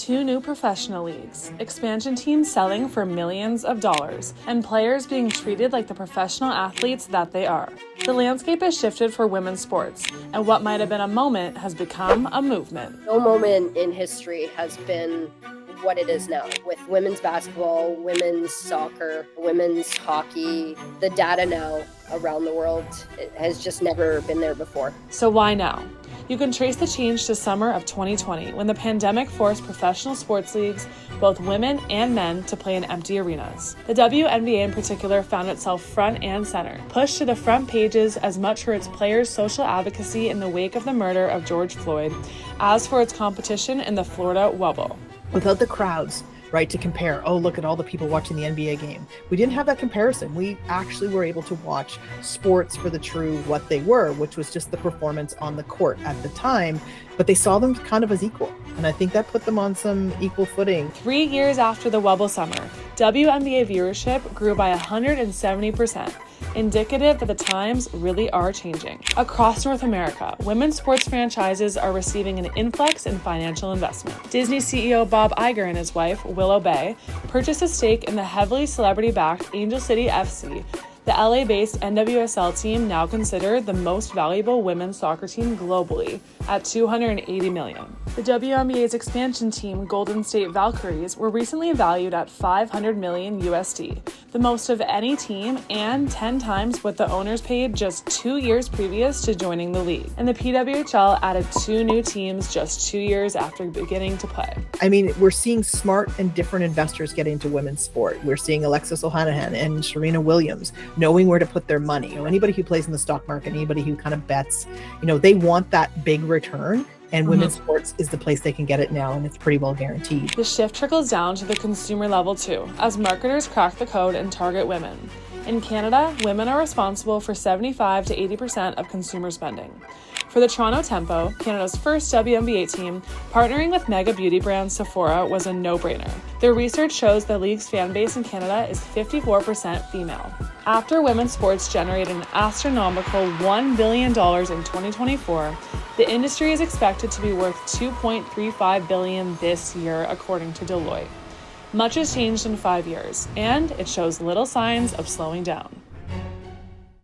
2 new professional leagues, expansion teams selling for millions of dollars, and players being treated like the professional athletes that they are. The landscape has shifted for women's sports, and what might have been a moment has become a movement. No moment in history has been what it is now with women's basketball, women's soccer, women's hockey. The data now around the world, it has just never been there before. So why now? You can trace the change to summer of 2020 when the pandemic forced professional sports leagues, both women and men, to play in empty arenas. The WNBA in particular found itself front and center, pushed to the front pages as much for its players' social advocacy in the wake of the murder of George Floyd as for its competition in the Florida Wobble. Without the crowds, right, to compare, oh, look at all the people watching the NBA game. We didn't have that comparison. We actually were able to watch sports for the true what they were, which was just the performance on the court at the time, but they saw them kind of as equal. And I think that put them on some equal footing. 3 years after the Wobble summer, WNBA viewership grew by 170%. Indicative that the times really are changing. Across North America, women's sports franchises are receiving an influx in financial investment. Disney CEO Bob Iger and his wife, Willow Bay, purchased a stake in the heavily celebrity-backed Angel City FC, the LA-based NWSL team now considered the most valuable women's soccer team globally at $280 million. The WNBA's expansion team, Golden State Valkyries, were recently valued at $500 million USD, the most of any team and 10 times what the owners paid just 2 years previous to joining the league. And the PWHL added 2 new teams just 2 years after beginning to play. I mean, we're seeing smart and different investors get into women's sport. We're seeing Alexis Ohanahan and Serena Williams knowing where to put their money. You know, anybody who plays in the stock market, anybody who kind of bets, you know, they want that big return. And women's sports is the place they can get it now, and it's pretty well guaranteed. The shift trickles down to the consumer level too, as marketers crack the code and target women. In Canada, women are responsible for 75 to 80% of consumer spending. For the Toronto Tempo, Canada's first WNBA team, partnering with mega beauty brand Sephora was a no-brainer. Their research shows the league's fan base in Canada is 54% female. After women's sports generated an astronomical $1 billion in 2024, the industry is expected to be worth $2.35 billion this year, according to Deloitte. Much has changed in 5 years, and it shows little signs of slowing down.